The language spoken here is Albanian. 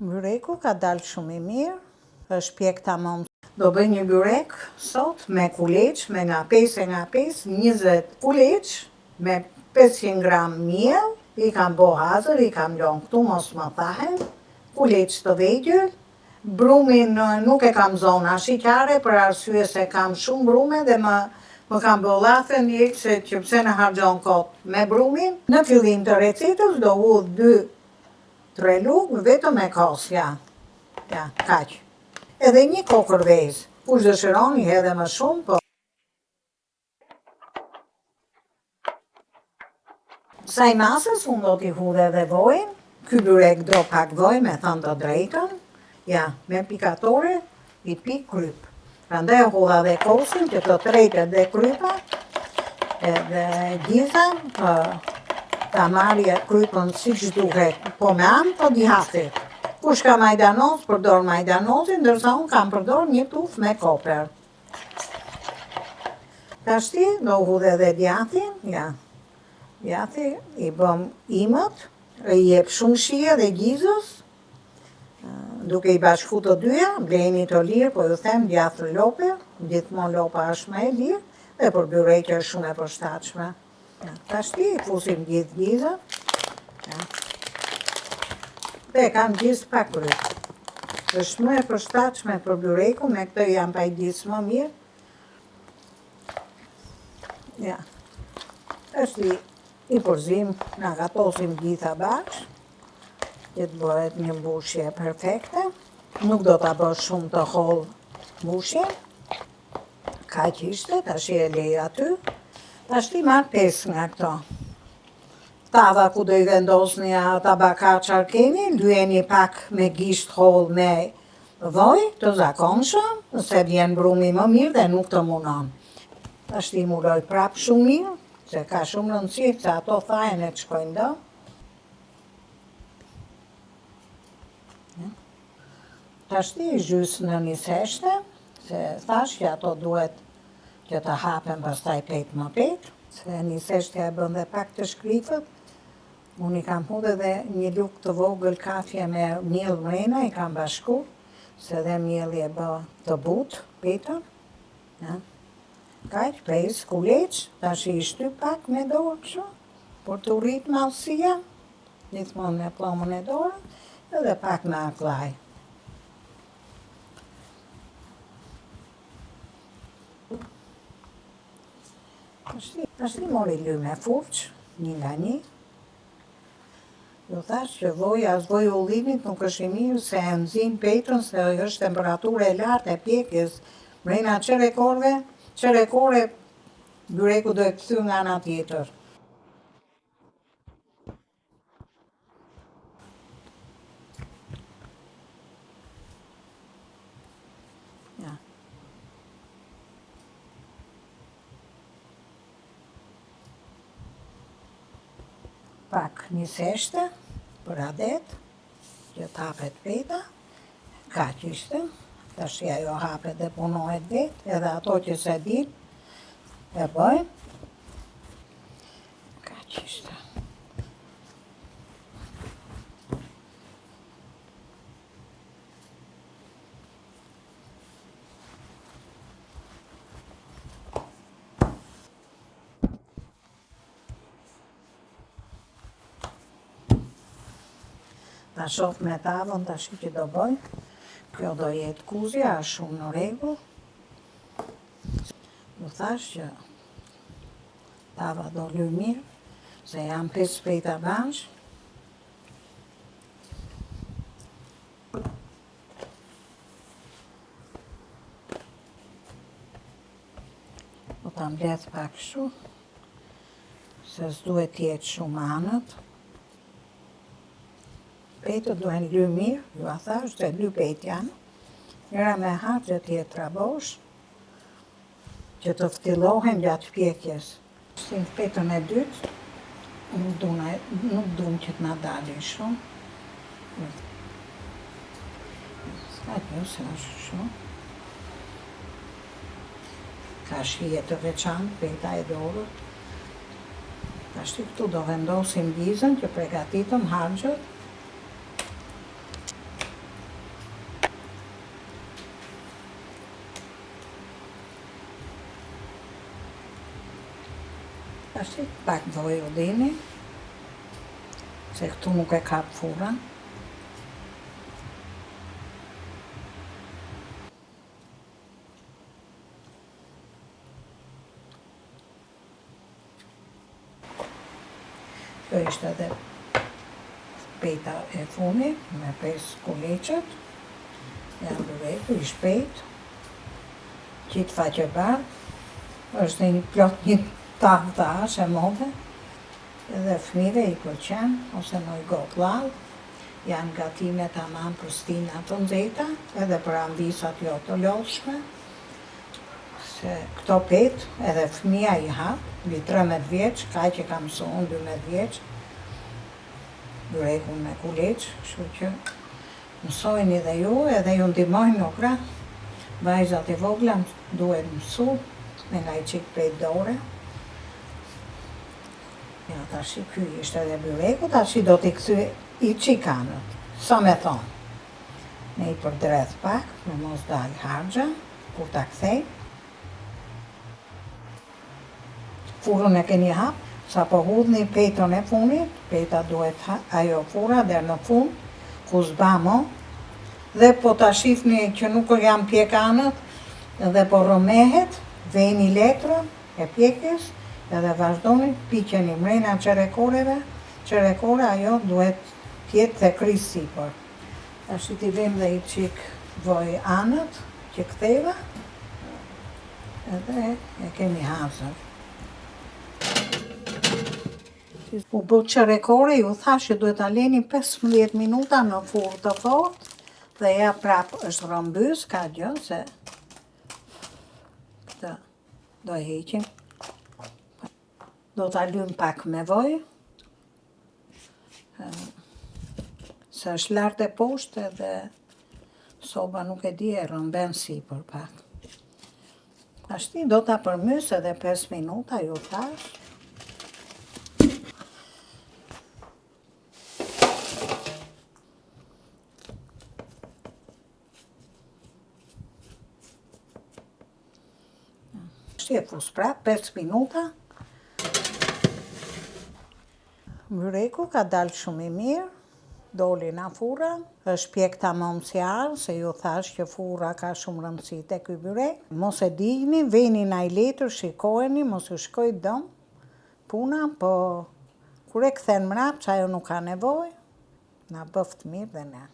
Byreku ka dalë shumë i mirë, është pjek tamam. Do bëj një byrek sot me kuleç, me nga 5 20 kuleç, me 500 gram miell, i kam bo hazër, i kam lënë këtu, mos më thahen, kuleç të vegjël, brumin nuk e kam zonë ashikare, për arsye se kam shumë brume dhe më kam bollafe ndjek se që pse në hargjon kot me brumin. Në fillim të recetës do hudh 2-3 lugë vetëm me kos, ja, kaq. Edhe një kokër vezë, kush dëshiron i hedhe më shumë, po. Saj masës unë do t'i hudh edhe vojën, ky byrek do pak vojë me thënë të drejtën, ja, me pikatore i pik kryp. Prandaj hudha dhe kosin që të trejtet dhe krypa, edhe giza, ta marrje krypën si që duhet, po me anë të dihatit. Kush ka majdanoz, përdor majdanozin, ndërsa unë kam përdor një tuf me koper. Tashti do hudhe edhe djathtin, ja. Djathi i bëm imët, i jep shumë shije dhe gizës, duke i bashku të dyja, bleni të lirë, po ju them djathë lope, gjithmonë lopa është më e lirë, dhe për byreke është shumë e përshtatshme. Tashti i fusim gjithë gizën, dhe kam gjizë pa kryp. Është më e përshtatshme për byreku, me këtë jam pa i gjizë më mirë. Ja, është i përzim, na gatosim gjitha bashkë, që të bëhet një mbushje perfekte. Nuk do t'a bësh shumë të hollë mbushje. Kaq ishte, tash e lej aty. Tash ti marr 5 nga këto. Tava ku do i vendosni tabaka çfarë keni, lyeni pak me gisht hollë me vojë të zakonshëm, se vjen brumi më mirë dhe nuk të munon. Tash ti muloj prap shumë mirë, se ka shumë rëndësi se ato thajen e të shkojnë do. Tashti i gjysë në një seshte, se thash që ato duhet që të hapen pastaj pet më pet, se një seshte e bën dhe pak të shkrifët. Unë i kam hudhe dhe një lugë të vogël kafje me miell mrena, i kam bashku, se dhe mielli e bë të butë, petën. Kaq, 5 kuleç, tash i shtyp pak me dorë kështu, për të rrit mallësia, gjithmonë me pllomën e dorës, edhe pak me akllaj. Tashti mori ly me furç, një nga një. Ju thash që voja as vojë ullimit nuk është i mirë se e nxin petën, se është temperaturë e lartë e pjekjes. Mrena çerekore byreku do e kthy nga ana tjetër. Ja. Pak një seshte për adet, që t'hapet peta, kaq ishte, tash ajo hapet dhe punohet vetë, edhe ato që se din, e bëjmë, kaq ishte. Ta shoh me tavën tash që do bëj. Kjo do jetë kuzja, është shumë në rregull. Ju thash që tava do lyj mirë, se janë 5 peta bashkë. Do ta mbledh pak kështu, se s'duhet t'jetë shumë anët. Petët duhen ly mirë, ju a thash, se ly pet janë. Njëra me harxhe tjetra bosh, që të ftillohen gjatë pjekjes. Si në petën e dytë, nuk dun që t'na dalin shumë. Ska kjo se është shumë. Ka shije të veçantë, peta e dorët. Tashti këtu do vendosim gizën që pregatitëm harxhët. Ashtu pak vaj o dini, se këtu nuk e kap fura. Kjo ishte edhe peta e funit me 5 kuleqet. Janë byreku i shpejt. Qitë faqe bardh. Është një plot një tavë të ashe e modhe. Edhe fëmijëve i pëlqen, ose në i gotë lallë. Janë gatime tamam për stina të nxehta, edhe për ambisat jo të lodhshme. Se këto petë edhe fëmija i hap, mbi 13 vjeç, ka që ka mësu unë 12 vjeç, byrekun me kuleq, kështu që mësojni dhe ju, edhe ju ndihmojnë nukra. Vajzat e vogla duhet mësu, me nga i qik prej dore. Ja, tashi ky ishte edhe byreku, tashi do t'i kthy i qikanët. Sa me thonë? Me i përdreth pak, me mos dal harxha, kur ta kthej. Furën e keni hap, sa po hudhni petën e funit, peta duhet ajo fura der në fund, ku s'ba mo, dhe po ta shifni që nuk jam pjekanët, dhe po rëmehet, veni letrën e pjekjes, edhe vazhdoni, piqeni mrena qerekoreve, qerekore ajo duhet tjetë dhe krisë sipër. Ashtu t'i vim dhe i qik voj anët, që ktheva, edhe e kemi hazër. U bë qerekore, ju thash që duhet ta leni 15 minuta në furrë të fortë, dhe ja prap është rrëmbys, ka gjë se këtë do e heqim. Do ta lym pak me vaj, se është lart e poshtë edhe soba nuk e di e rrëmben sipër pak. Ashtu do ta përmys edhe 5 minuta, ju thash. E fus prap, 5 minuta. Byreku ka dalë shumë i mirë, doli nga furra, është pjek tamam si arë, se ju thash që furra ka shumë rëndësi te ky byrek. Mos e digni, veni nga i letër, shikojeni, mos u shkoj dëm puna, po kur e kthen mrap, që ajo nuk ka nevojë, na bëft mirë dhe ne.